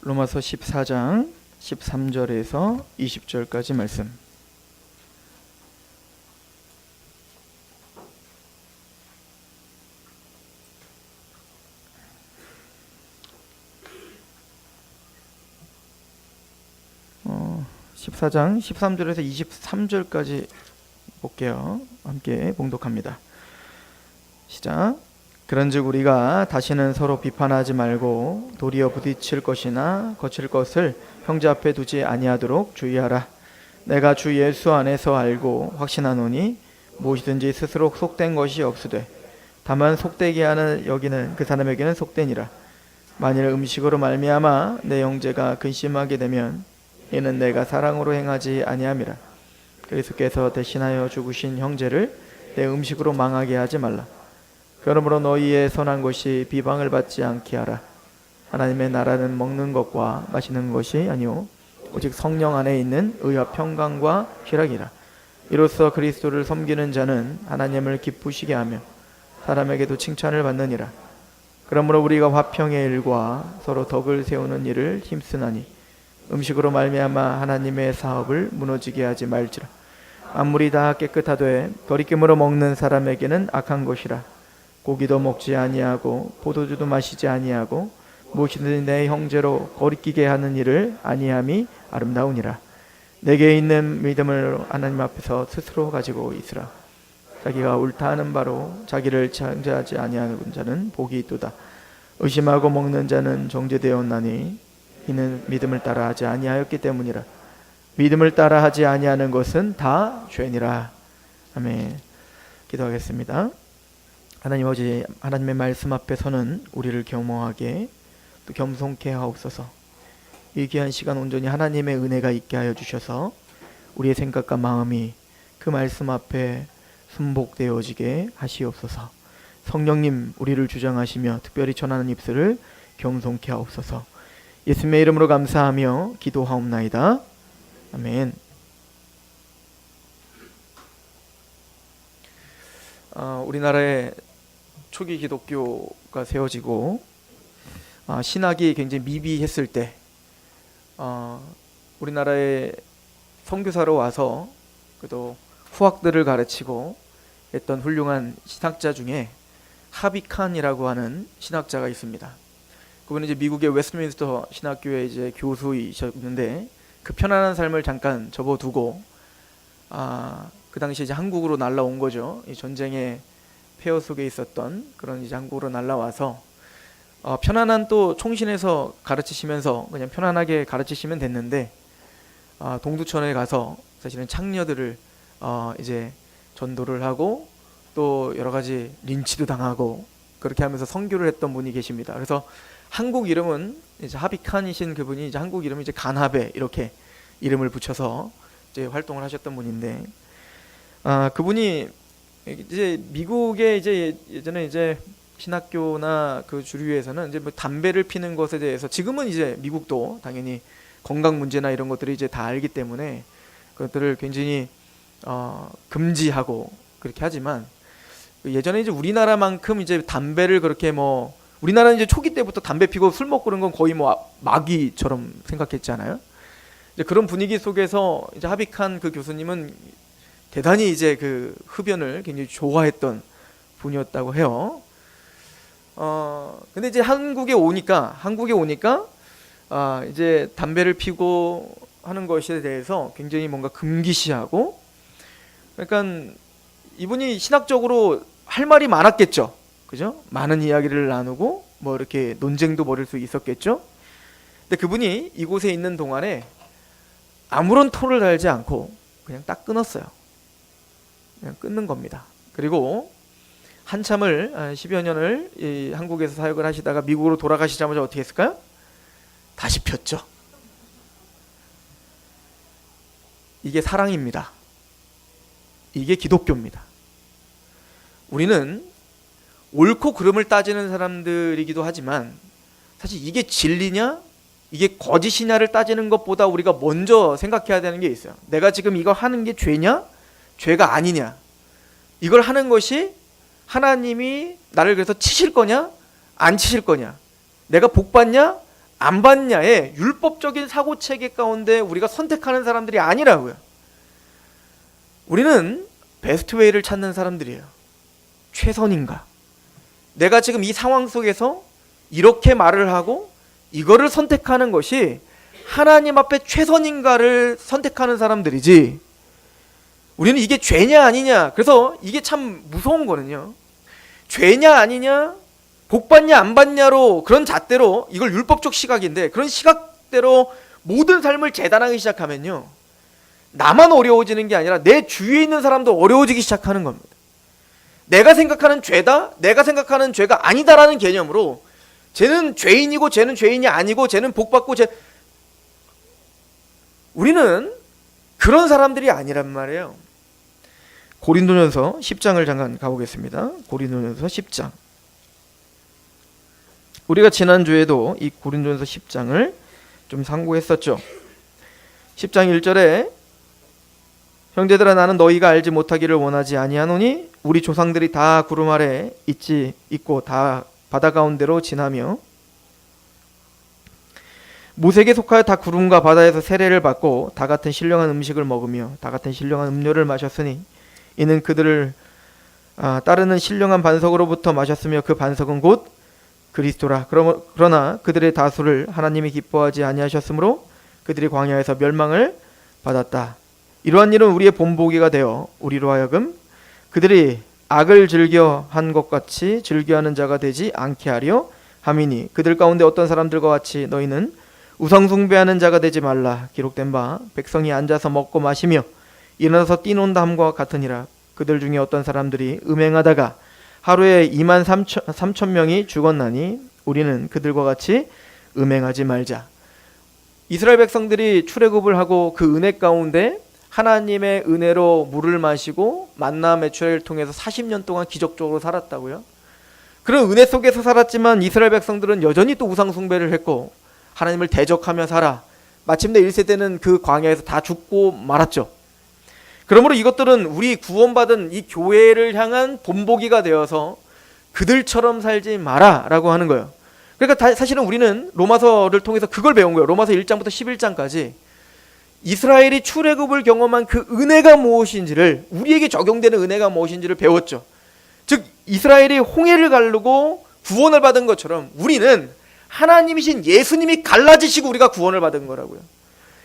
로마서 14장 13절에서 20절까지 말씀. 어, 14장 13절에서 23절까지 볼게요. 함께 봉독합니다. 시작. 그런즉 우리가 다시는 서로 비판하지 말고 도리어 부딪힐 것이나 거칠 것을 형제 앞에 두지 아니하도록 주의하라. 내가 주 예수 안에서 알고 확신하노니 무엇이든지 스스로 속된 것이 없으되 다만 속되게 하는 여기는 그 사람에게는 속되니라. 만일 음식으로 말미암아 내 형제가 근심하게 되면 이는 내가 사랑으로 행하지 아니함이라. 그리스도께서 대신하여 죽으신 형제를 내 음식으로 망하게 하지 말라. 그러므로 너희의 선한 것이 비방을 받지 않게 하라. 하나님의 나라는 먹는 것과 마시는 것이 아니오 오직 성령 안에 있는 의와 평강과 희락이라. 이로써 그리스도를 섬기는 자는 하나님을 기쁘시게 하며 사람에게도 칭찬을 받느니라. 그러므로 우리가 화평의 일과 서로 덕을 세우는 일을 힘쓰나니 음식으로 말미암아 하나님의 사업을 무너지게 하지 말지라. 만물이 다 깨끗하되 거리낌으로 먹는 사람에게는 악한 것이라. 고기도 먹지 아니하고 포도주도 마시지 아니하고 무엇이든지 내 형제로 거리끼게 하는 일을 아니함이 아름다우니라. 내게 있는 믿음을 하나님 앞에서 스스로 가지고 있으라. 자기가 옳다 하는 바로 자기를 창조하지 아니하는 자는 복이 있도다. 의심하고 먹는 자는 정죄되었나니 이는 믿음을 따라 하지 아니하였기 때문이라. 믿음을 따라 하지 아니하는 것은 다 죄니라. 아멘. 기도하겠습니다. 하나님 아버지, 하나님의 말씀 앞에서는 우리를 겸허하게 또 겸손케 하옵소서. 이 귀한 시간 온전히 하나님의 은혜가 있게 하여 주셔서 우리의 생각과 마음이 그 말씀 앞에 순복되어지게 하시옵소서. 성령님, 우리를 주장하시며 특별히 전하는 입술을 겸손케 하옵소서. 예수님의 이름으로 감사하며 기도하옵나이다. 아멘. 우리나라에 초기 기독교가 세워지고 신학이 굉장히 미비했을 때 우리나라에 선교사로 와서 또 후학들을 가르치고 했던 훌륭한 신학자 중에 하비칸이라고 하는 신학자가 있습니다. 그분은 이제 미국의 웨스트민스터 신학교의 이제 교수이셨는데 그 편안한 삶을 잠깐 접어두고 그 당시 이제 한국으로 날라온 거죠. 이 전쟁의 폐허 속에 있었던 그런 이제 한국으로 날라와서 편안한 또 총신에서 가르치시면서 그냥 편안하게 가르치시면 됐는데 동두천에 가서 사실은 창녀들을 이제 전도를 하고 또 여러 가지 린치도 당하고 그렇게 하면서 선교를 했던 분이 계십니다. 그래서 한국 이름은 이제 하비칸이신 그분이 이제 한국 이름이 이제 간하베 이렇게 이름을 붙여서 이제 활동을 하셨던 분인데 그분이 이제 미국의 이제 예전에 이제 신학교나 그 주류에서는 이제 뭐 담배를 피는 것에 대해서 지금은 이제 미국도 당연히 건강 문제나 이런 것들이 이제 다 알기 때문에 그것들을 굉장히 금지하고 그렇게 하지만 예전에 이제 우리나라만큼 이제 담배를 그렇게 뭐 우리나라는 이제 초기 때부터 담배 피고 술 먹고 그런 건 거의 뭐 마귀처럼 생각했잖아요. 이제 그런 분위기 속에서 이제 하비칸 그 교수님은 대단히 이제 그 흡연을 굉장히 좋아했던 분이었다고 해요. 근데 이제 한국에 오니까 이제 담배를 피고 하는 것에 대해서 굉장히 뭔가 금기시하고, 그러니까 이분이 신학적으로 할 말이 많았겠죠. 그죠? 많은 이야기를 나누고 뭐 이렇게 논쟁도 벌일 수 있었겠죠. 근데 그분이 이곳에 있는 동안에 아무런 토를 달지 않고 그냥 딱 끊었어요. 그냥 끊는 겁니다. 그리고 한참을 10여 년을 이 한국에서 사역을 하시다가 미국으로 돌아가시자마자 어떻게 했을까요? 다시 폈죠. 이게 사랑입니다. 이게 기독교입니다. 우리는 옳고 그름을 따지는 사람들이기도 하지만 사실 이게 진리냐 이게 거짓이냐를 따지는 것보다 우리가 먼저 생각해야 되는 게 있어요. 내가 지금 이거 하는 게 죄냐 죄가 아니냐, 이걸 하는 것이 하나님이 나를 그래서 치실 거냐 안 치실 거냐, 내가 복 받냐 안 받냐의 율법적인 사고체계 가운데 우리가 선택하는 사람들이 아니라고요. 우리는 베스트 웨이를 찾는 사람들이에요. 최선인가? 내가 지금 이 상황 속에서 이렇게 말을 하고 이거를 선택하는 것이 하나님 앞에 최선인가를 선택하는 사람들이지, 우리는 이게 죄냐 아니냐, 그래서 이게 참 무서운 거는요, 죄냐 아니냐, 복 받냐 안 받냐로, 그런 잣대로, 이걸 율법적 시각인데 그런 시각대로 모든 삶을 재단하기 시작하면요, 나만 어려워지는 게 아니라 내 주위에 있는 사람도 어려워지기 시작하는 겁니다. 내가 생각하는 죄다, 내가 생각하는 죄가 아니다라는 개념으로 쟤는 죄인이고 쟤는 죄인이 아니고 쟤는 복 받고 우리는 그런 사람들이 아니란 말이에요. 고린도전서 10장을 잠깐 가보겠습니다. 고린도전서 10장. 우리가 지난주에도 이 고린도전서 10장을 좀 상고했었죠. 10장 1절에 형제들아 나는 너희가 알지 못하기를 원하지 아니하노니 우리 조상들이 다 구름 아래 있고 다 바다 가운데로 지나며 모세에게 속하여 다 구름과 바다에서 세례를 받고 다 같은 신령한 음식을 먹으며 다 같은 신령한 음료를 마셨으니 이는 그들을 따르는 신령한 반석으로부터 마셨으며 그 반석은 곧 그리스도라. 그러나 그들의 다수를 하나님이 기뻐하지 아니하셨으므로 그들이 광야에서 멸망을 받았다. 이러한 일은 우리의 본보기가 되어 우리로 하여금 그들이 악을 즐겨한 것 같이 즐겨하는 자가 되지 않게 하려 함이니 그들 가운데 어떤 사람들과 같이 너희는 우상 숭배하는 자가 되지 말라. 기록된 바 백성이 앉아서 먹고 마시며 일어나서 뛰논다 함과 같으니라. 그들 중에 어떤 사람들이 음행하다가 하루에 2만 3천 명이 죽었나니 우리는 그들과 같이 음행하지 말자. 이스라엘 백성들이 출애굽을 하고 그 은혜 가운데 하나님의 은혜로 물을 마시고 만나 메추라기를 통해서 40년 동안 기적적으로 살았다고요. 그런 은혜 속에서 살았지만 이스라엘 백성들은 여전히 또 우상 숭배를 했고 하나님을 대적하며 살아 마침내 1세대는 그 광야에서 다 죽고 말았죠. 그러므로 이것들은 우리 구원받은 이 교회를 향한 본보기가 되어서 그들처럼 살지 마라 라고 하는 거예요. 그러니까 사실은 우리는 로마서를 통해서 그걸 배운 거예요. 로마서 1장부터 11장까지 이스라엘이 출애굽을 경험한 그 은혜가 무엇인지를, 우리에게 적용되는 은혜가 무엇인지를 배웠죠. 즉 이스라엘이 홍해를 가르고 구원을 받은 것처럼 우리는 하나님이신 예수님이 갈라지시고 우리가 구원을 받은 거라고요.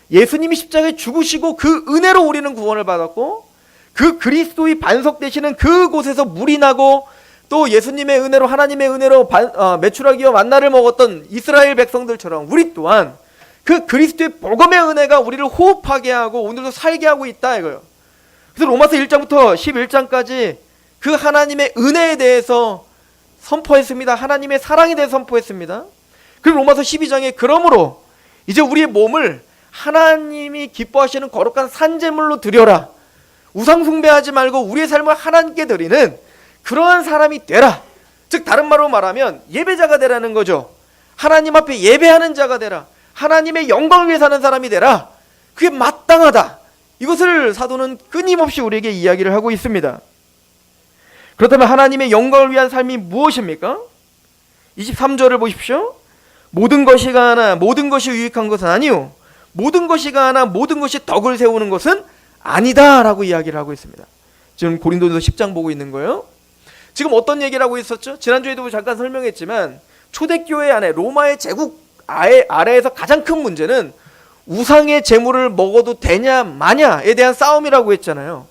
예수님이 십자가에 죽으시고 그 은혜로 우리는 구원을 받았고 그 그리스도의 반석 되시는 그곳에서 물이 나고 또 예수님의 은혜로, 하나님의 은혜로 메추라기와 만나를 먹었던 이스라엘 백성들처럼 우리 또한 그 그리스도의 복음의 은혜가 우리를 호흡하게 하고 오늘도 살게 하고 있다 이거예요. 그래서 로마서 1장부터 11장까지 그 하나님의 은혜에 대해서 선포했습니다. 하나님의 사랑에 대해서 선포했습니다. 그리고 로마서 12장에 그러므로 이제 우리의 몸을 하나님이 기뻐하시는 거룩한 산제물로 드려라. 우상 숭배하지 말고 우리의 삶을 하나님께 드리는 그러한 사람이 되라. 즉 다른 말로 말하면 예배자가 되라는 거죠. 하나님 앞에 예배하는 자가 되라. 하나님의 영광을 위해 사는 사람이 되라. 그게 마땅하다. 이것을 사도는 끊임없이 우리에게 이야기를 하고 있습니다. 그렇다면 하나님의 영광을 위한 삶이 무엇입니까? 23절을 보십시오. 모든 것이 가하나 모든 것이 유익한 것은 아니요 모든 것이 가하나 모든 것이 덕을 세우는 것은 아니다 라고 이야기를 하고 있습니다. 지금 고린도전서 10장 보고 있는 거예요. 지금 어떤 얘기를 하고 있었죠? 지난주에도 잠깐 설명했지만 초대교회 안에 로마의 제국 아래에서 가장 큰 문제는 우상의 제물을 먹어도 되냐 마냐에 대한 싸움이라고 했잖아요.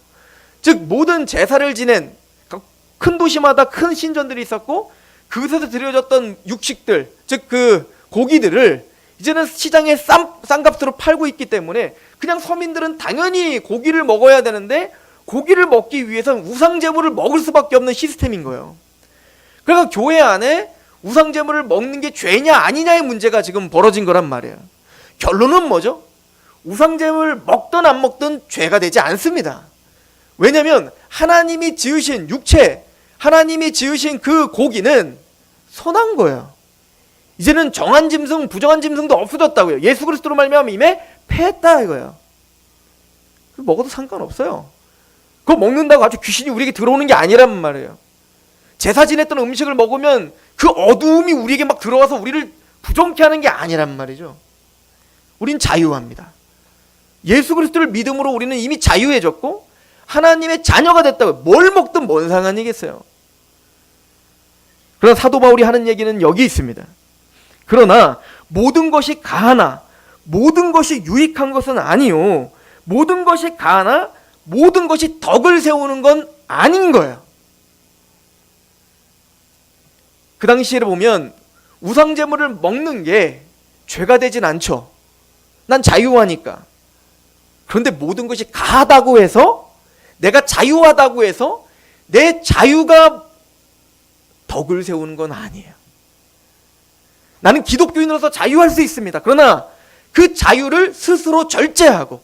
즉 모든 제사를 지낸 큰 도시마다 큰 신전들이 있었고 그곳에서 드려졌던 육식들, 즉 그 고기들을 이제는 시장에 싼 값으로 팔고 있기 때문에 그냥 서민들은 당연히 고기를 먹어야 되는데 고기를 먹기 위해서는 우상 제물을 먹을 수밖에 없는 시스템인 거예요. 그러니까 교회 안에 우상 제물을 먹는 게 죄냐 아니냐의 문제가 지금 벌어진 거란 말이에요. 결론은 뭐죠? 우상 제물 먹든 안 먹든 죄가 되지 않습니다. 왜냐하면 하나님이 지으신 육체, 하나님이 지으신 그 고기는 선한 거예요. 이제는 정한 짐승, 부정한 짐승도 없어졌다고요. 예수 그리스도로 말미암아 이미 패했다 이거예요. 먹어도 상관없어요. 그거 먹는다고 아주 귀신이 우리에게 들어오는 게 아니란 말이에요. 제사 지냈던 음식을 먹으면 그 어두움이 우리에게 막 들어와서 우리를 부정케 하는 게 아니란 말이죠. 우린 자유합니다. 예수 그리스도를 믿음으로 우리는 이미 자유해졌고 하나님의 자녀가 됐다고. 뭘 먹든 뭔 상관이겠어요. 그러나 사도 바울이 하는 얘기는 여기 있습니다. 그러나 모든 것이 가하나 모든 것이 유익한 것은 아니요, 모든 것이 가하나 모든 것이 덕을 세우는 건 아닌 거예요. 그 당시에 보면 우상제물을 먹는 게 죄가 되진 않죠. 난 자유하니까. 그런데 모든 것이 가하다고 해서, 내가 자유하다고 해서 내 자유가 덕을 세우는 건 아니에요. 나는 기독교인으로서 자유할 수 있습니다. 그러나 그 자유를 스스로 절제하고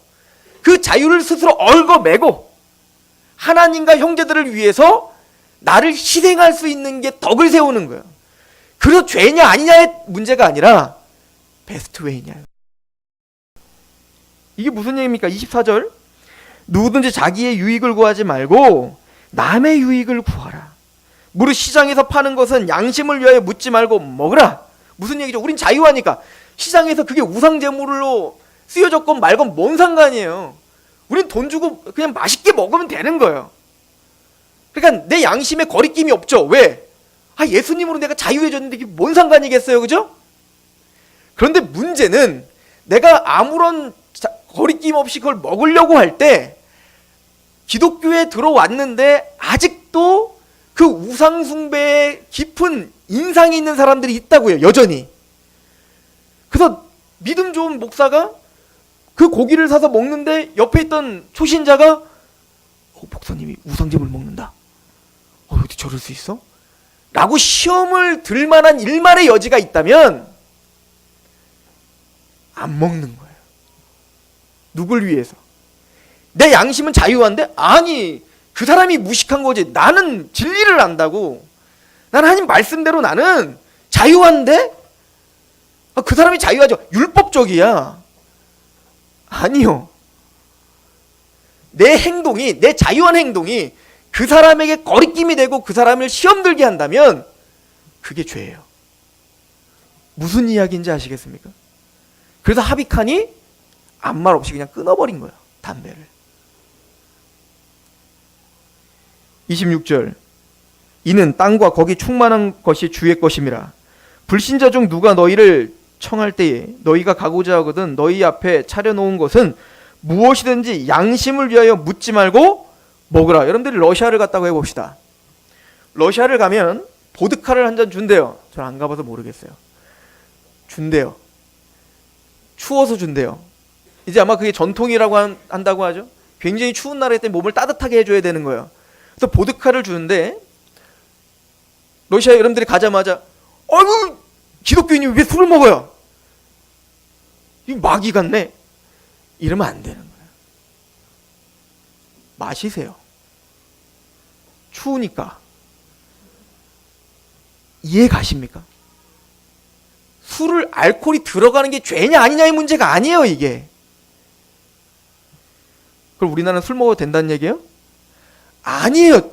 그 자유를 스스로 얽어매고 하나님과 형제들을 위해서 나를 희생할 수 있는 게 덕을 세우는 거예요. 그래서 죄냐 아니냐의 문제가 아니라 베스트 웨이냐. 이게 무슨 얘기입니까? 24절, 누구든지 자기의 유익을 구하지 말고 남의 유익을 구하라. 무릇 시장에서 파는 것은 양심을 위하여 묻지 말고 먹으라. 무슨 얘기죠? 우린 자유하니까 시장에서 그게 우상제물로 쓰여졌건 말건 뭔 상관이에요. 우린 돈 주고 그냥 맛있게 먹으면 되는 거예요. 그러니까 내 양심에 거리낌이 없죠. 왜? 예수님으로 내가 자유해졌는데 이게 뭔 상관이겠어요, 그죠? 그런데 문제는 내가 아무런 거리낌 없이 그걸 먹으려고 할 때 기독교에 들어왔는데 아직도 그 우상숭배에 깊은 인상이 있는 사람들이 있다고요, 여전히. 그래서 믿음 좋은 목사가 그 고기를 사서 먹는데 옆에 있던 초신자가 목사님이 우상제물 먹는다. 어떻게 저럴 수 있어? 라고 시험을 들 만한 일말의 여지가 있다면 안 먹는 거예요. 누굴 위해서? 내 양심은 자유한데? 아니, 그 사람이 무식한 거지. 나는 진리를 안다고. 나는 하나님 말씀대로 나는 자유한데? 그 사람이 자유하죠. 율법적이야. 아니요. 내 행동이, 내 자유한 행동이 그 사람에게 거리낌이 되고 그 사람을 시험 들게 한다면 그게 죄예요. 무슨 이야기인지 아시겠습니까? 그래서 하비칸이 아무 말 없이 그냥 끊어버린 거예요, 담배를. 26절, 이는 땅과 거기 충만한 것이 주의 것임이라. 불신자 중 누가 너희를 청할 때에 너희가 가고자 하거든 너희 앞에 차려놓은 것은 무엇이든지 양심을 위하여 묻지 말고 먹으라. 여러분들이 러시아를 갔다고 해봅시다. 러시아를 가면 보드카를 한 잔 준대요. 저는 안 가봐서 모르겠어요. 준대요. 추워서 준대요. 이제 아마 그게 전통이라고 한다고 하죠. 굉장히 추운 나라에 때문에 몸을 따뜻하게 해줘야 되는 거예요. 그래서 보드카를 주는데 러시아 여러분들이 가자마자 아이고 기독교인이 왜 술을 먹어요? 이 마귀 같네. 이러면 안 되는 거예요. 마시세요. 추우니까. 이해 가십니까? 술을 알코올이 들어가는 게 죄냐 아니냐의 문제가 아니에요, 이게. 그럼 우리나라는 술 먹어도 된다는 얘기예요? 아니에요.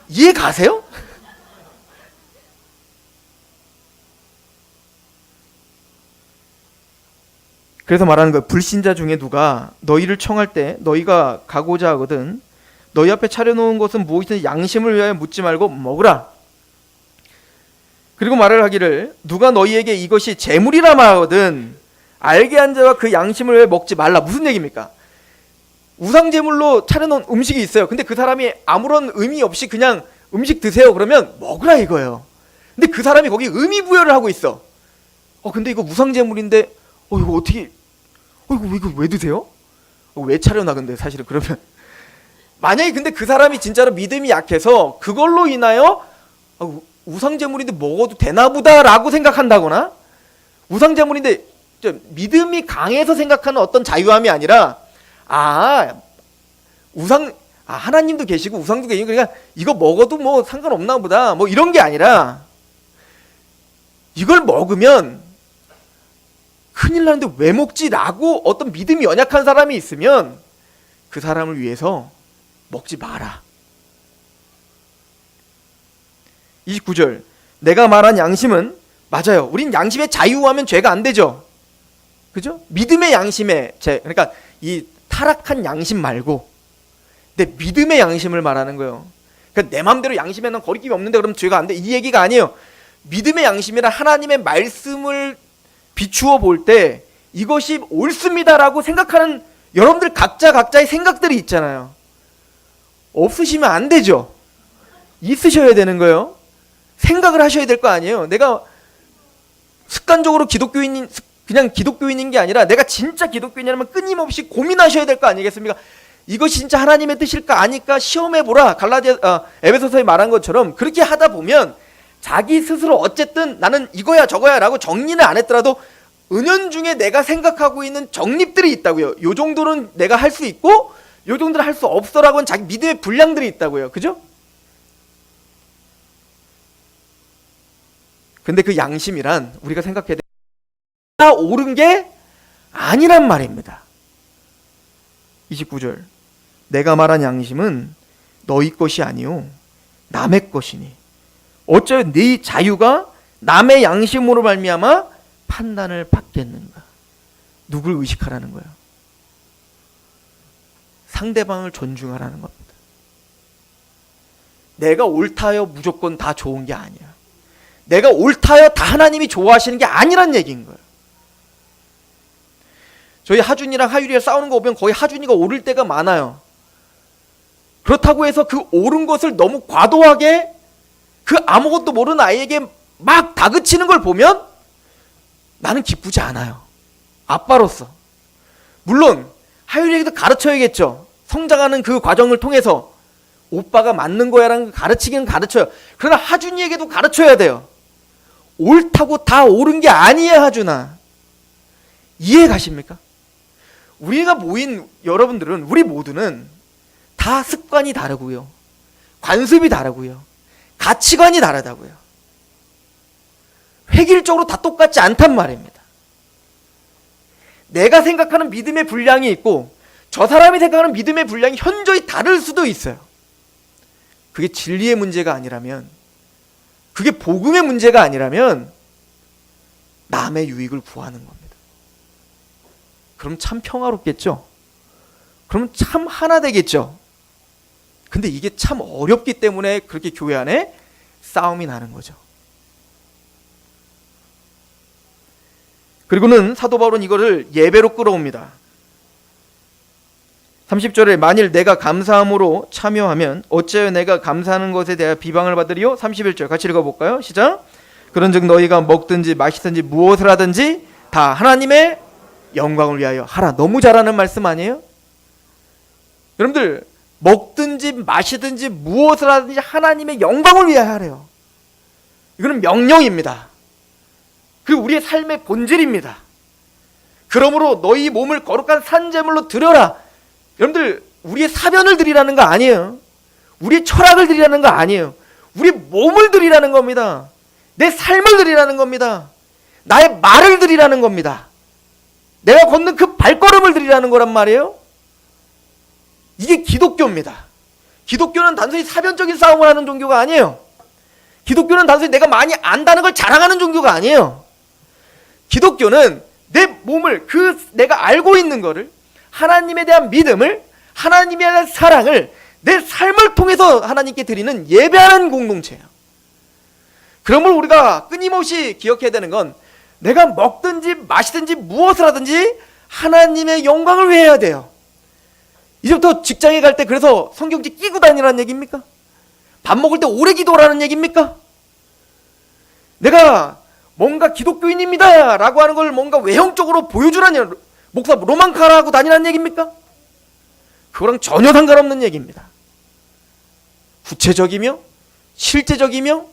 이해 가세요? 그래서 말하는 거예요. 불신자 중에 누가 너희를 청할 때 너희가 가고자 하거든 너희 앞에 차려놓은 것은 무엇이든 양심을 위하여 묻지 말고 먹으라. 그리고 말을 하기를 누가 너희에게 이것이 재물이라 말하거든 알게 한 자와 그 양심을 위하여 먹지 말라. 무슨 얘기입니까? 우상제물로 차려놓은 음식이 있어요. 근데 그 사람이 아무런 의미 없이 그냥 음식 드세요. 그러면 먹으라 이거예요. 근데 그 사람이 거기 의미 부여를 하고 있어. 근데 이거 우상제물인데 이거 어떻게 이거 왜 드세요? 왜 차려놔? 근데 사실은 그러면 만약에 근데 그 사람이 진짜로 믿음이 약해서 그걸로 인하여 우상제물인데 먹어도 되나 보다라고 생각한다거나 우상제물인데 믿음이 강해서 생각하는 어떤 자유함이 아니라 하나님도 계시고 우상도 계시고 그러니까 이거 먹어도 뭐 상관없나 보다 뭐 이런 게 아니라 이걸 먹으면 큰일 나는데 왜 먹지라고 어떤 믿음이 연약한 사람이 있으면 그 사람을 위해서 먹지 마라. 29절, 내가 말한 양심은 맞아요. 우린 양심의 자유하면 죄가 안 되죠. 그죠? 믿음의 양심의 죄. 그러니까 이 타락한 양심 말고 내 믿음의 양심을 말하는 거예요. 그러니까 내 마음대로 양심에 난 거리낌이 없는데 그럼 죄가 안 돼. 이 얘기가 아니에요. 믿음의 양심이란 하나님의 말씀을 비추어 볼 때 이것이 옳습니다라고 생각하는 여러분들 각자의 생각들이 있잖아요. 없으시면 안 되죠. 있으셔야 되는 거예요. 생각을 하셔야 될 거 아니에요. 내가 습관적으로 그냥 기독교인인 게 아니라 내가 진짜 기독교인이라면 끊임없이 고민하셔야 될 거 아니겠습니까? 이것이 진짜 하나님의 뜻일까 아닐까 시험해보라. 에베소서에 말한 것처럼 그렇게 하다 보면 자기 스스로 어쨌든 나는 이거야 저거야 라고 정리는 안 했더라도 은연중에 내가 생각하고 있는 정립들이 있다고요. 요 정도는 내가 할 수 있고 요 정도는 할 수 없어라고는 자기 믿음의 분량들이 있다고요. 그죠? 근데 그 양심이란 우리가 생각해야 돼. 다 옳은 게 아니란 말입니다. 29절. 내가 말한 양심은 너희 것이 아니요 남의 것이니 어쩌 네 자유가 남의 양심으로 말미암아 판단을 받겠는가. 누굴 의식하라는 거예요? 상대방을 존중하라는 겁니다. 내가 옳다여 무조건 다 좋은 게 아니야. 내가 옳다여 다 하나님이 좋아하시는 게 아니란 얘기인 거예요. 저희 하준이랑 하율이가 싸우는 거 보면 거의 하준이가 옳을 때가 많아요. 그렇다고 해서 그 옳은 것을 너무 과도하게 그 아무것도 모르는 아이에게 막 다그치는 걸 보면 나는 기쁘지 않아요. 아빠로서. 물론 하율이에게도 가르쳐야겠죠. 성장하는 그 과정을 통해서 오빠가 맞는 거야라는 걸 가르치기는 가르쳐요. 그러나 하준이에게도 가르쳐야 돼요. 옳다고 다 옳은 게 아니야, 하준아. 이해 가십니까? 우리가 모인 여러분들은, 우리 모두는 다 습관이 다르고요. 관습이 다르고요. 가치관이 다르다고요. 획일적으로 다 똑같지 않단 말입니다. 내가 생각하는 믿음의 분량이 있고 저 사람이 생각하는 믿음의 분량이 현저히 다를 수도 있어요. 그게 진리의 문제가 아니라면, 그게 복음의 문제가 아니라면 남의 유익을 구하는 겁니다. 그럼 참 평화롭겠죠? 그럼 참 하나 되겠죠? 근데 이게 참 어렵기 때문에 그렇게 교회 안에 싸움이 나는 거죠. 그리고는 사도 바울은 이거를 예배로 끌어옵니다. 30절에 만일 내가 감사함으로 참여하면 어찌하여 내가 감사하는 것에 대해 비방을 받으리요? 31절 같이 읽어볼까요? 시작. 그런즉 너희가 먹든지 마시든지 무엇을 하든지 다 하나님의 영광을 위하여 하라. 너무 잘하는 말씀 아니에요? 여러분들 먹든지 마시든지 무엇을 하든지 하나님의 영광을 위하여 하래요. 이거는 명령입니다. 그리고 우리의 삶의 본질입니다. 그러므로 너희 몸을 거룩한 산제물로 드려라. 여러분들 우리의 사변을 드리라는 거 아니에요. 우리의 철학을 드리라는 거 아니에요. 우리 몸을 드리라는 겁니다. 내 삶을 드리라는 겁니다. 나의 말을 드리라는 겁니다. 내가 걷는 그 발걸음을 드리라는 거란 말이에요. 이게 기독교입니다. 기독교는 단순히 사변적인 싸움을 하는 종교가 아니에요. 기독교는 단순히 내가 많이 안다는 걸 자랑하는 종교가 아니에요. 기독교는 내 몸을, 내가 알고 있는 거를, 하나님에 대한 믿음을, 하나님에 대한 사랑을 내 삶을 통해서 하나님께 드리는 예배하는 공동체예요. 그러므로 우리가 끊임없이 기억해야 되는 건 내가 먹든지 마시든지 무엇을 하든지 하나님의 영광을 위해야 돼요. 이제부터 직장에 갈 때 그래서 성경책 끼고 다니라는 얘기입니까? 밥 먹을 때 오래 기도하라는 얘기입니까? 내가 뭔가 기독교인입니다 라고 하는 걸 뭔가 외형적으로 보여주라는, 목사 로망카라 하고 다니라는 얘기입니까? 그거랑 전혀 상관없는 얘기입니다. 구체적이며 실제적이며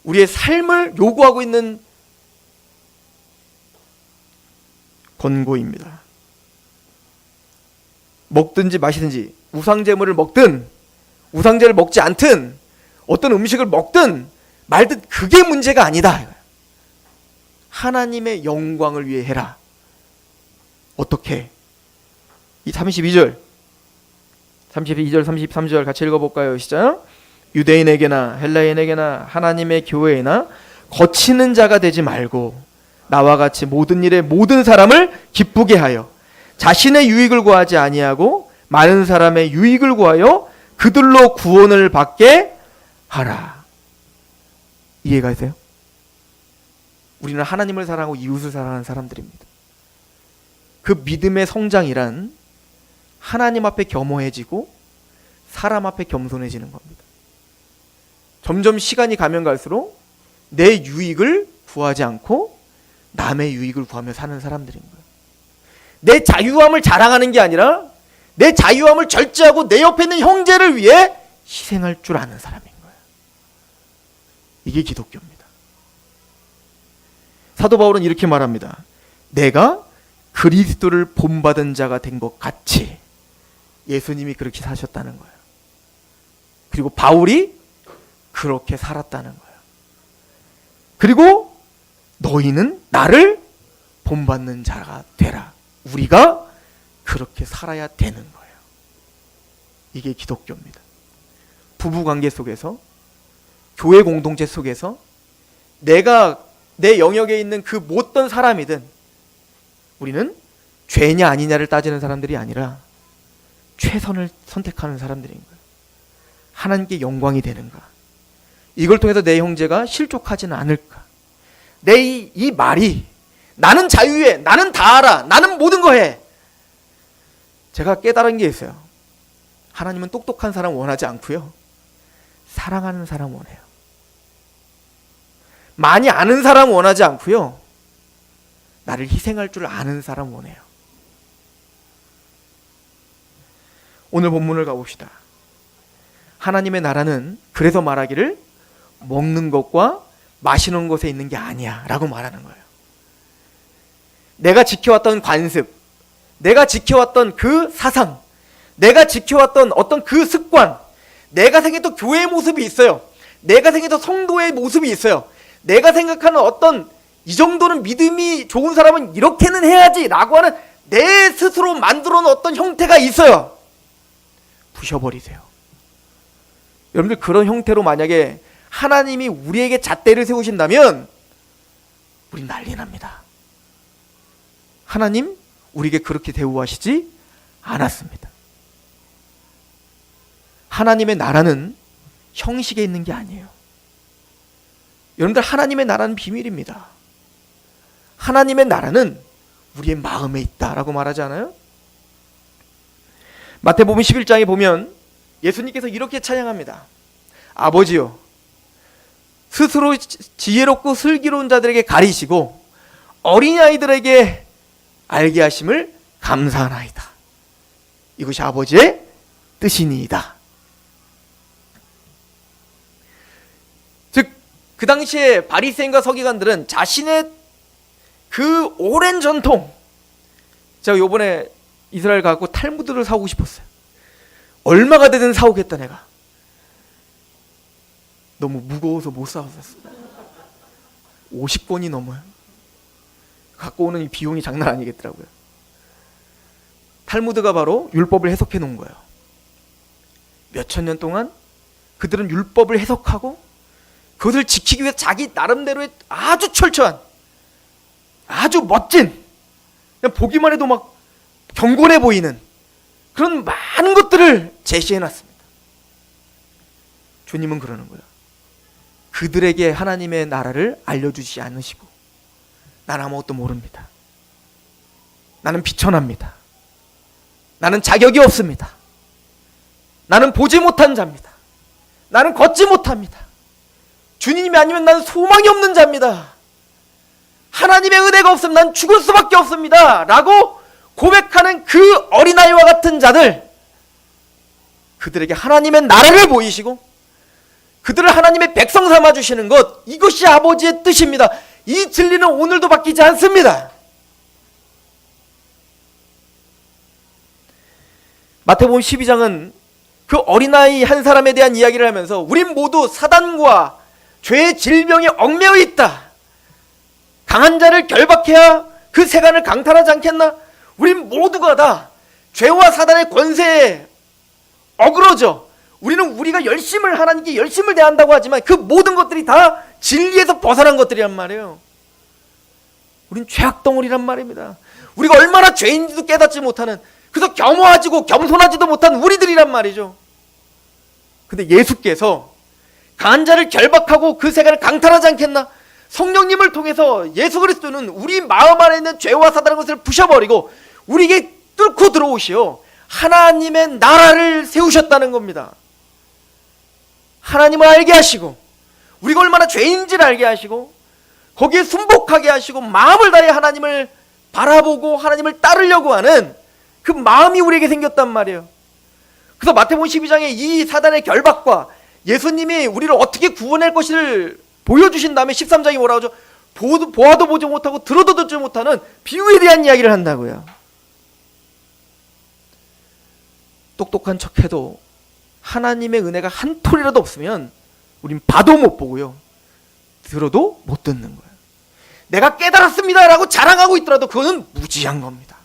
우리의 삶을 요구하고 있는 권고입니다. 먹든지 마시든지, 우상제물을 먹든 우상제를 먹지 않든 어떤 음식을 먹든 말든 그게 문제가 아니다. 하나님의 영광을 위해 해라. 어떻게? 이 32절 33절 같이 읽어볼까요? 시작. 유대인에게나 헬라인에게나 하나님의 교회에나 거치는 자가 되지 말고 나와 같이 모든 일에 모든 사람을 기쁘게 하여 자신의 유익을 구하지 아니하고 많은 사람의 유익을 구하여 그들로 구원을 받게 하라. 이해가 되세요? 우리는 하나님을 사랑하고 이웃을 사랑하는 사람들입니다. 그 믿음의 성장이란 하나님 앞에 겸허해지고 사람 앞에 겸손해지는 겁니다. 점점 시간이 가면 갈수록 내 유익을 구하지 않고 남의 유익을 구하며 사는 사람들인 거예요. 내 자유함을 자랑하는 게 아니라 내 자유함을 절제하고 내 옆에 있는 형제를 위해 희생할 줄 아는 사람인 거예요. 이게 기독교입니다. 사도 바울은 이렇게 말합니다. 내가 그리스도를 본받은 자가 된 것 같이 예수님이 그렇게 사셨다는 거예요. 그리고 바울이 그렇게 살았다는 거예요. 그리고 너희는 나를 본받는 자가 되라. 우리가 그렇게 살아야 되는 거예요. 이게 기독교입니다. 부부관계 속에서, 교회 공동체 속에서 내가 내 영역에 있는 그 못된 사람이든 우리는 죄냐 아니냐를 따지는 사람들이 아니라 최선을 선택하는 사람들인 거예요. 하나님께 영광이 되는가? 이걸 통해서 내 형제가 실족하지는 않을까? 내 이 말이 나는 자유해, 나는 다 알아, 나는 모든 거 해. 제가 깨달은 게 있어요. 하나님은 똑똑한 사람 원하지 않고요. 사랑하는 사람 원해요. 많이 아는 사람 원하지 않고요. 나를 희생할 줄 아는 사람 원해요. 오늘 본문을 가봅시다. 하나님의 나라는 그래서 말하기를 먹는 것과 마시는 것에 있는 게 아니야 라고 말하는 거예요. 내가 지켜왔던 관습, 내가 지켜왔던 그 사상, 내가 지켜왔던 어떤 그 습관, 내가 생각했던 교회의 모습이 있어요. 내가 생각했던 성도의 모습이 있어요. 내가 생각하는 어떤 이 정도는 믿음이 좋은 사람은 이렇게는 해야지 라고 하는 내 스스로 만들어 놓은 어떤 형태가 있어요. 부셔버리세요. 여러분들 그런 형태로 만약에 하나님이 우리에게 잣대를 세우신다면 우린 난리 납니다. 하나님 우리에게 그렇게 대우하시지 않았습니다. 하나님의 나라는 형식에 있는 게 아니에요. 여러분들 하나님의 나라는 비밀입니다. 하나님의 나라는 우리의 마음에 있다라고 말하지 않아요? 마태복음 11장에 보면 예수님께서 이렇게 찬양합니다. 아버지요, 스스로 지혜롭고 슬기로운 자들에게 가리시고 어린아이들에게 알게 하심을 감사하나이다. 이것이 아버지의 뜻이니이다. 즉 그 당시에 바리새인과 서기관들은 자신의 그 오랜 전통, 제가 요번에 이스라엘 가고 탈무드를 사오고 싶었어요. 얼마가 되든 사오겠다 내가. 너무 무거워서 못 사왔었어. 50권이 넘어요. 갖고 오는 이 비용이 장난 아니겠더라고요. 탈무드가 바로 율법을 해석해 놓은 거예요. 몇천 년 동안 그들은 율법을 해석하고 그것을 지키기 위해 자기 나름대로의 아주 철저한, 아주 멋진, 그냥 보기만 해도 막 경건해 보이는 그런 많은 것들을 제시해 놨습니다. 주님은 그러는 거예요. 그들에게 하나님의 나라를 알려주지 않으시고 나는 아무것도 모릅니다. 나는 비천합니다. 나는 자격이 없습니다. 나는 보지 못한 자입니다. 나는 걷지 못합니다. 주님이 아니면 나는 소망이 없는 자입니다. 하나님의 은혜가 없으면 난 죽을 수밖에 없습니다 라고 고백하는 그 어린아이와 같은 자들, 그들에게 하나님의 나라를 보이시고 그들을 하나님의 백성 삼아주시는 것, 이것이 아버지의 뜻입니다. 이 진리는 오늘도 바뀌지 않습니다. 마태복음 12장은 그 어린아이 한 사람에 대한 이야기를 하면서 우린 모두 사단과 죄의 질병에 얽매여 있다. 강한 자를 결박해야 그 세간을 강탈하지 않겠나? 우린 모두가 다 죄와 사단의 권세에 어그러져 우리는 우리가 열심을 하나님께 열심을 대한다고 하지만 그 모든 것들이 다 진리에서 벗어난 것들이란 말이에요. 우린 죄악덩어리란 말입니다. 우리가 얼마나 죄인지도 깨닫지 못하는, 그래서 겸허하지고 겸손하지도 못한 우리들이란 말이죠. 근데 예수께서 강한 자를 결박하고 그 세간을 강탈하지 않겠나? 성령님을 통해서 예수 그리스도는 우리 마음 안에 있는 죄와 사단의 것을 부셔버리고 우리에게 뚫고 들어오시어 하나님의 나라를 세우셨다는 겁니다. 하나님을 알게 하시고 우리가 얼마나 죄인지를 알게 하시고 거기에 순복하게 하시고 마음을 다해 하나님을 바라보고 하나님을 따르려고 하는 그 마음이 우리에게 생겼단 말이에요. 그래서 마태복음 12장에 이 사단의 결박과 예수님이 우리를 어떻게 구원할 것을 보여주신 다음에 13장이 뭐라고 하죠? 보아도 보지 못하고 들어도 듣지 못하는 비유에 대한 이야기를 한다고요. 똑똑한 척해도 하나님의 은혜가 한 톨이라도 없으면 우린 봐도 못 보고요, 들어도 못 듣는 거예요. 내가 깨달았습니다 라고 자랑하고 있더라도 그거는 무지한 겁니다.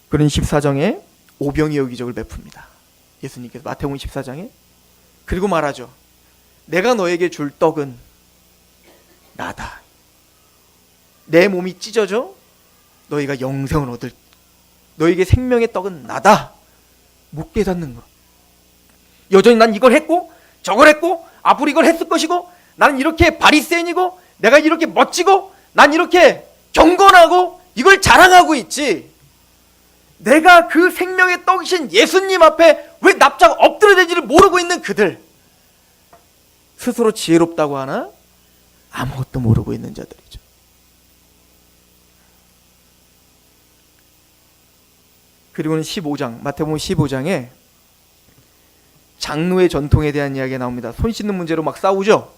그런 14장에 오병이어 기적을 베풉니다. 예수님께서 마태복음 14장에. 그리고 말하죠. 내가 너에게 줄 떡은 나다. 내 몸이 찢어져 너희가 영생을 얻을, 너에게 생명의 떡은 나다. 못 깨닫는 거. 여전히 난 이걸 했고 저걸 했고 앞으로 이걸 했을 것이고 나는 이렇게 바리새인이고 내가 이렇게 멋지고 난 이렇게 경건하고 이걸 자랑하고 있지, 내가 그 생명의 떡이신 예수님 앞에 왜 납작 엎드려대지를 모르고 있는 그들, 스스로 지혜롭다고 하나 아무것도 모르고 있는 자들이죠. 그리고는 15장, 마태복음 15장에 장로의 전통에 대한 이야기가 나옵니다. 손 씻는 문제로 막 싸우죠.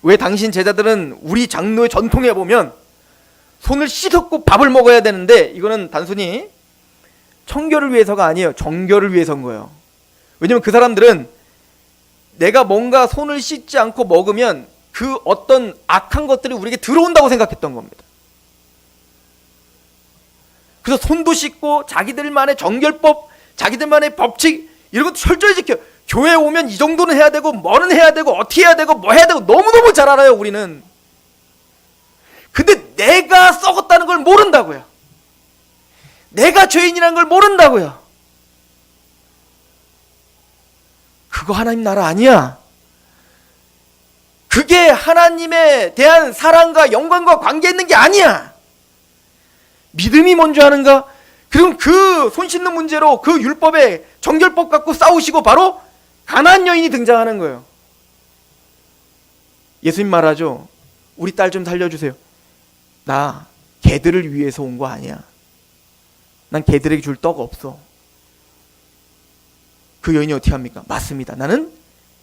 왜 당신 제자들은 우리 장로의 전통에 보면 손을 씻었고 밥을 먹어야 되는데, 이거는 단순히 청결을 위해서가 아니에요. 정결을 위해서인 거예요. 왜냐면 그 사람들은 내가 뭔가 손을 씻지 않고 먹으면 그 어떤 악한 것들이 우리에게 들어온다고 생각했던 겁니다. 그래서 손도 씻고 자기들만의 정결법, 자기들만의 법칙 이런 것도 철저히 지켜. 교회 오면 이 정도는 해야 되고 뭐는 해야 되고 어떻게 해야 되고 뭐 해야 되고 너무너무 잘 알아요, 우리는. 근데 내가 썩었다는 걸 모른다고요. 내가 죄인이라는 걸 모른다고요. 그거 하나님 나라 아니야. 그게 하나님에 대한 사랑과 영광과 관계 있는 게 아니야. 믿음이 먼저 하는가? 그럼 그 손 씻는 문제로 그 율법의 정결법 갖고 싸우시고 바로 가나안 여인이 등장하는 거예요. 예수님 말하죠. 우리 딸 좀 살려주세요. 나 걔들을 위해서 온 거 아니야. 난 걔들에게 줄 떡 없어. 그 여인이 어떻게 합니까? 맞습니다. 나는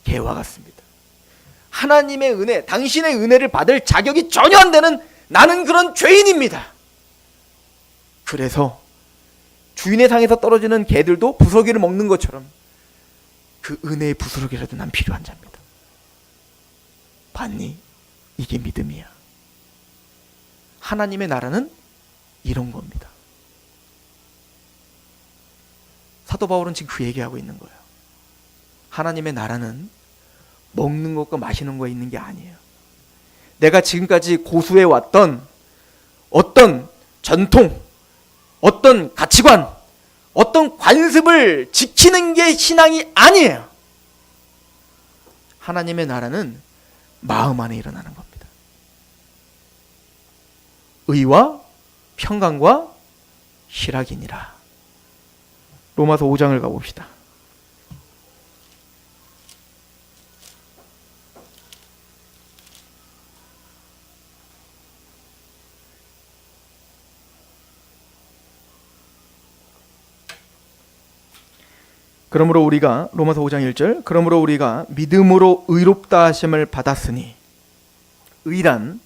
개와 같습니다. 하나님의 은혜, 당신의 은혜를 받을 자격이 전혀 안 되는 나는 그런 죄인입니다. 그래서 주인의 상에서 떨어지는 개들도 부스러기를 먹는 것처럼 그 은혜의 부스러기라도 난 필요한 자입니다. 봤니? 이게 믿음이야. 하나님의 나라는 이런 겁니다. 사도 바울은 지금 그 얘기하고 있는 거예요. 하나님의 나라는 먹는 것과 마시는 거에 있는 게 아니에요. 내가 지금까지 고수해 왔던 어떤 전통, 어떤 가치관, 어떤 관습을 지키는 게 신앙이 아니에요. 하나님의 나라는 마음 안에 일어나는 겁니다. 의와 평강과 희락이니라. 로마서 5장을 가봅시다. 그러므로 우리가 로마서 5장 1절 그러므로 우리가 믿음으로 의롭다 하심을 받았으니, 의란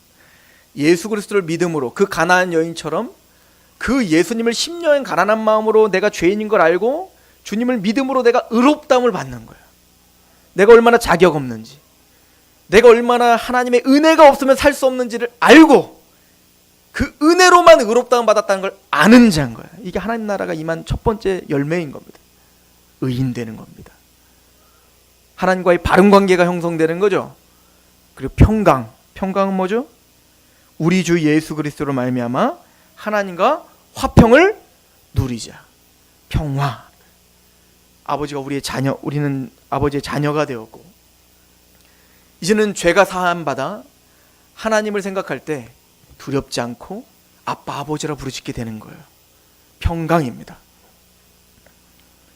예수 그리스도를 믿음으로 그 가나안 여인처럼 그 예수님을 10년 가난한 마음으로 내가 죄인인 걸 알고 주님을 믿음으로 내가 의롭다함을 받는 거예요. 내가 얼마나 자격 없는지, 내가 얼마나 하나님의 은혜가 없으면 살 수 없는지를 알고 그 은혜로만 의롭다함을 받았다는 걸 아는 자인 거예요. 이게 하나님 나라가 임한 첫 번째 열매인 겁니다. 의인 되는 겁니다. 하나님과의 바른 관계가 형성되는 거죠. 그리고 평강. 평강은 뭐죠? 우리 주 예수 그리스도로 말미암아 하나님과 화평을 누리자. 평화. 아버지가 우리의 자녀, 우리는 아버지의 자녀가 되었고, 이제는 죄가 사함받아 하나님을 생각할 때 두렵지 않고 아빠 아버지라 부르짖게 되는 거예요. 평강입니다.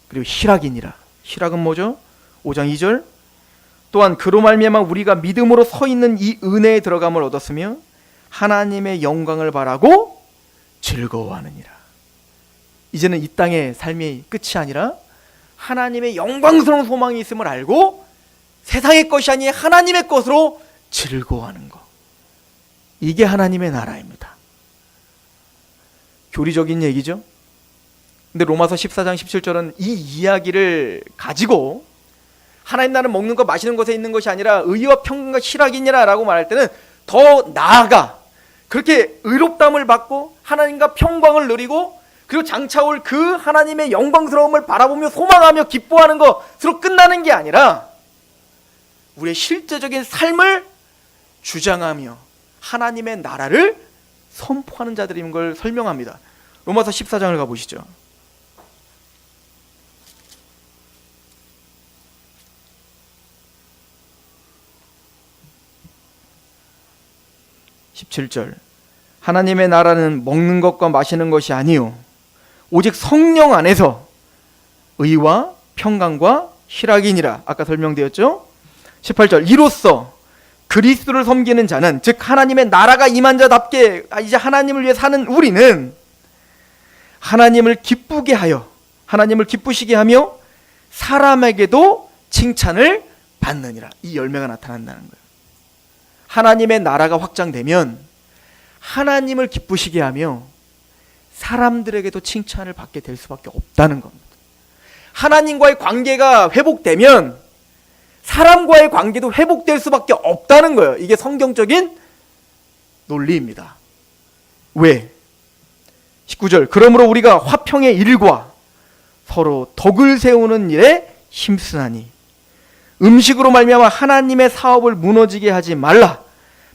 그리고 희락이니라. 희락은 뭐죠? 5장 2절. 또한 그로 말미암아 우리가 믿음으로 서 있는 이 은혜에 들어감을 얻었으며 하나님의 영광을 바라고 즐거워하느니라. 이제는 이 땅의 삶이 끝이 아니라 하나님의 영광스러운 소망이 있음을 알고 세상의 것이 아닌 하나님의 것으로 즐거워하는 것. 이게 하나님의 나라입니다. 교리적인 얘기죠. 근데 로마서 14장 17절은 이 이야기를 가지고 하나님 나라는 먹는 것 마시는 것에 있는 것이 아니라 의와 평강과 희락이니라 라고 말할 때는 더 나아가 그렇게 의롭다함을 받고 하나님과 평강을 누리고 그리고 장차올 그 하나님의 영광스러움을 바라보며 소망하며 기뻐하는 것으로 끝나는 게 아니라 우리의 실제적인 삶을 주장하며 하나님의 나라를 선포하는 자들인 걸 설명합니다. 로마서 14장을 가보시죠. 17절. 하나님의 나라는 먹는 것과 마시는 것이 아니요 오직 성령 안에서 의와 평강과 희락이니라. 아까 설명되었죠. 18절. 이로써 그리스도를 섬기는 자는, 즉 하나님의 나라가 임한 자답게 이제 하나님을 위해 사는 우리는 하나님을 기쁘게 하여, 하나님을 기쁘시게 하며 사람에게도 칭찬을 받느니라. 이 열매가 나타난다는 거예요. 하나님의 나라가 확장되면 하나님을 기쁘시게 하며 사람들에게도 칭찬을 받게 될 수밖에 없다는 겁니다. 하나님과의 관계가 회복되면 사람과의 관계도 회복될 수밖에 없다는 거예요. 이게 성경적인 논리입니다. 왜? 19절. 그러므로 우리가 화평의 일과 서로 덕을 세우는 일에 힘쓰나니 음식으로 말미암아 하나님의 사업을 무너지게 하지 말라.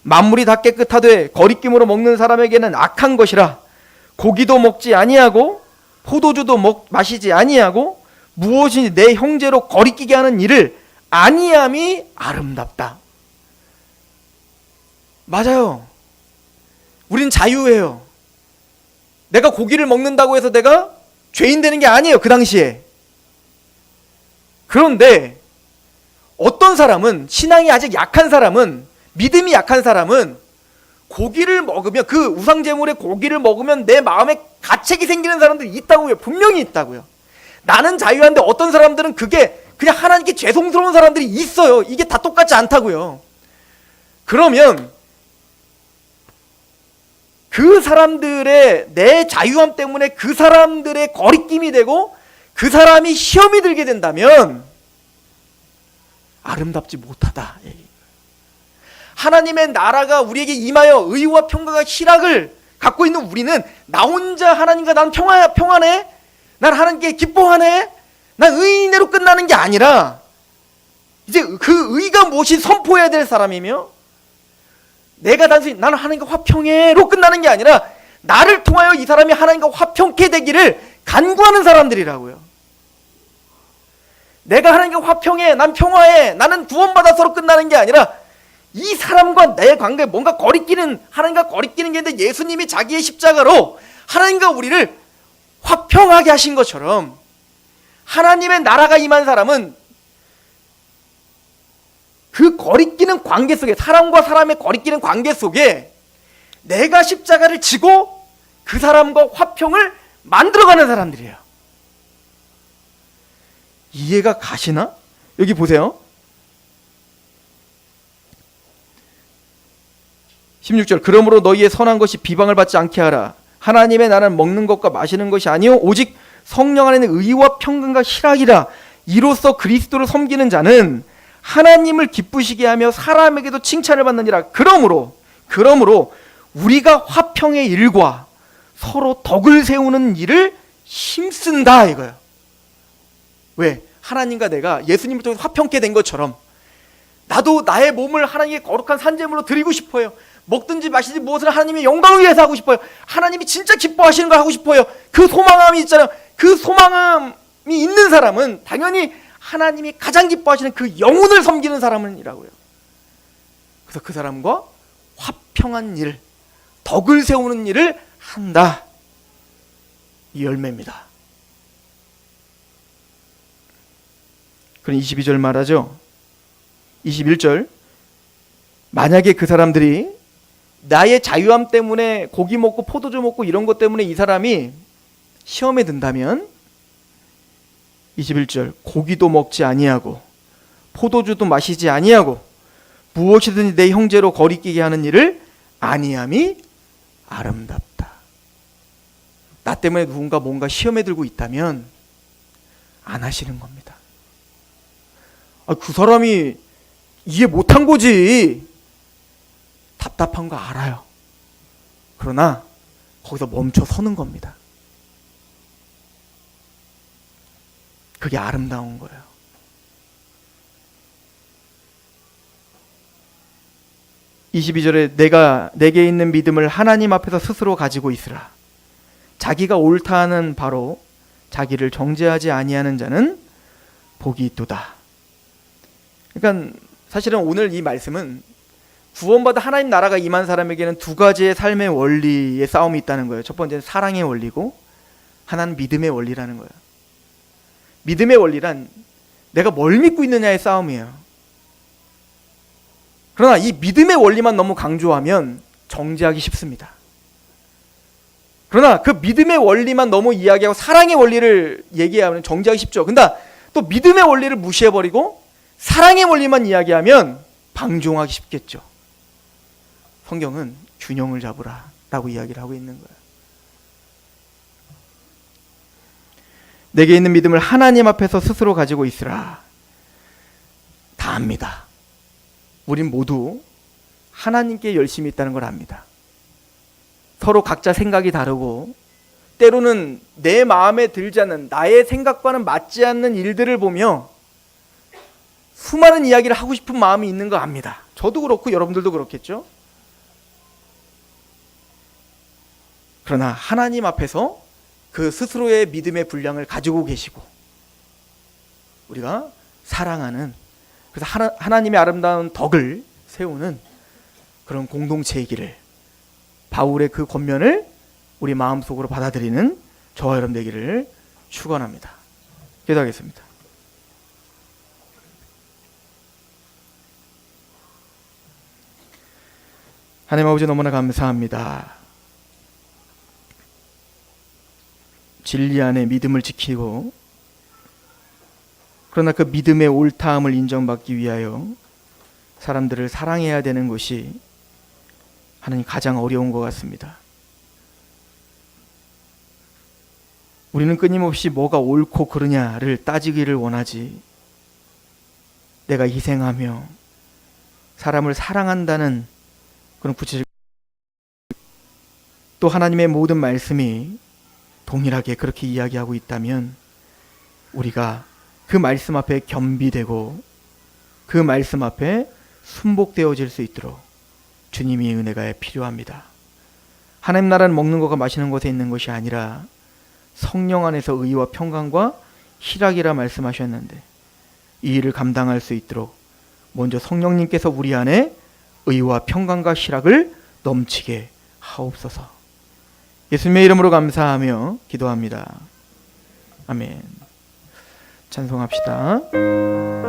만물이 다 깨끗하되 거리낌으로 먹는 사람에게는 악한 것이라. 고기도 먹지 아니하고 포도주도 마시지 아니하고 무엇이니 내 형제로 거리끼게 하는 일을 아니함이 아름답다. 맞아요. 우린 자유해요. 내가 고기를 먹는다고 해서 내가 죄인 되는 게 아니에요. 그 당시에. 그런데 어떤 사람은, 신앙이 아직 약한 사람은, 믿음이 약한 사람은 고기를 먹으면, 그 우상제물의 고기를 먹으면 내 마음에 가책이 생기는 사람들이 있다고요. 분명히 있다고요. 나는 자유한데 어떤 사람들은 그게 그냥 하나님께 죄송스러운 사람들이 있어요. 이게 다 똑같지 않다고요. 그러면 그 사람들의, 내 자유함 때문에 그 사람들의 거리낌이 되고 그 사람이 시험이 들게 된다면 아름답지 못하다. 하나님의 나라가 우리에게 임하여 의와 평강과 희락을 갖고 있는 우리는 나 혼자 하나님과 난 평안해? 난 하나님께 기뻐하네? 난 의인으로 끝나는 게 아니라 이제 그 의가 무엇이 선포해야 될 사람이며, 내가 단순히 나는 하나님과 화평해로 끝나는 게 아니라 나를 통하여 이 사람이 하나님과 화평케 되기를 간구하는 사람들이라고요. 내가 하나님과 화평해, 난 평화해, 나는 구원받아서로 끝나는 게 아니라 이 사람과 내 관계에 뭔가 거리끼는, 하나님과 거리끼는 게 있는데 예수님이 자기의 십자가로 하나님과 우리를 화평하게 하신 것처럼 하나님의 나라가 임한 사람은 그 거리끼는 관계 속에, 사람과 사람의 거리끼는 관계 속에 내가 십자가를 지고 그 사람과 화평을 만들어가는 사람들이에요. 이해가 가시나? 여기 보세요. 16절. 그러므로 너희의 선한 것이 비방을 받지 않게 하라. 하나님의 나라는 먹는 것과 마시는 것이 아니요 오직 성령 안에 있는 의와 평강과 희락이라. 이로써 그리스도를 섬기는 자는 하나님을 기쁘시게 하며 사람에게도 칭찬을 받느니라. 그러므로 우리가 화평의 일과 서로 덕을 세우는 일을 힘쓴다 이거예요. 왜? 하나님과 내가 예수님을 통해서 화평케 된 것처럼 나도 나의 몸을 하나님께 거룩한 산제물로 드리고 싶어요. 먹든지 마시든지 무엇을 하나님의 영광을 위해서 하고 싶어요. 하나님이 진짜 기뻐하시는 걸 하고 싶어요. 그 소망함이 있잖아요. 그 소망함이 있는 사람은 당연히 하나님이 가장 기뻐하시는 그 영혼을 섬기는 사람이라고요. 그래서 그 사람과 화평한 일, 덕을 세우는 일을 한다. 이 열매입니다. 그럼 22절 말하죠. 21절, 만약에 그 사람들이 나의 자유함 때문에 고기 먹고 포도주 먹고 이런 것 때문에 이 사람이 시험에 든다면 21절, 고기도 먹지 아니하고 포도주도 마시지 아니하고 무엇이든지 내 형제로 거리끼게 하는 일을 아니함이 아름답다. 나 때문에 누군가 뭔가 시험에 들고 있다면 안 하시는 겁니다. 그 사람이 이해 못한 거지. 답답한 거 알아요. 그러나 거기서 멈춰 서는 겁니다. 그게 아름다운 거예요. (22절에) 내게 있는 믿음을 하나님 앞에서 스스로 가지고 있으라. 자기가 옳다 하는 바로 자기를 정죄하지 아니하는 자는 복이 있도다. 그러니까 사실은 오늘 이 말씀은 구원받아 하나님 나라가 임한 사람에게는 두 가지의 삶의 원리의 싸움이 있다는 거예요. 첫 번째는 사랑의 원리고 하나는 믿음의 원리라는 거예요. 믿음의 원리란 내가 뭘 믿고 있느냐의 싸움이에요. 그러나 이 믿음의 원리만 너무 강조하면 정죄하기 쉽습니다. 그러나 그 믿음의 원리만 너무 이야기하고 사랑의 원리를 얘기하면 정죄하기 쉽죠. 근데 또 믿음의 원리를 무시해버리고 사랑의 원리만 이야기하면 방종하기 쉽겠죠. 성경은 균형을 잡으라 라고 이야기를 하고 있는 거예요. 내게 있는 믿음을 하나님 앞에서 스스로 가지고 있으라. 다 압니다. 우린 모두 하나님께 열심히 있다는 걸 압니다. 서로 각자 생각이 다르고 때로는 내 마음에 들지 않는, 나의 생각과는 맞지 않는 일들을 보며 수많은 이야기를 하고 싶은 마음이 있는 거 압니다. 저도 그렇고 여러분들도 그렇겠죠. 그러나 하나님 앞에서 그 스스로의 믿음의 분량을 가지고 계시고 우리가 사랑하는, 그래서 하나님의 아름다운 덕을 세우는 그런 공동체이기를, 바울의 그 권면을 우리 마음속으로 받아들이는 저와 여러분 되기를 축원합니다. 기도하겠습니다. 하나님 아버지, 너무나 감사합니다. 진리 안에 믿음을 지키고 그러나 그 믿음의 옳다함을 인정받기 위하여 사람들을 사랑해야 되는 것이 하나님 가장 어려운 것 같습니다. 우리는 끊임없이 뭐가 옳고 그르냐를 따지기를 원하지, 내가 희생하며 사람을 사랑한다는 그런 구체적, 또 하나님의 모든 말씀이 동일하게 그렇게 이야기하고 있다면 우리가 그 말씀 앞에 겸비되고 그 말씀 앞에 순복되어질 수 있도록 주님의 은혜가 필요합니다. 하나님 나라는 먹는 것과 마시는 것에 있는 것이 아니라 성령 안에서 의와 평강과 희락이라 말씀하셨는데, 이 일을 감당할 수 있도록 먼저 성령님께서 우리 안에 의와 평강과 희락을 넘치게 하옵소서. 예수님의 이름으로 감사하며 기도합니다. 아멘. 찬송합시다.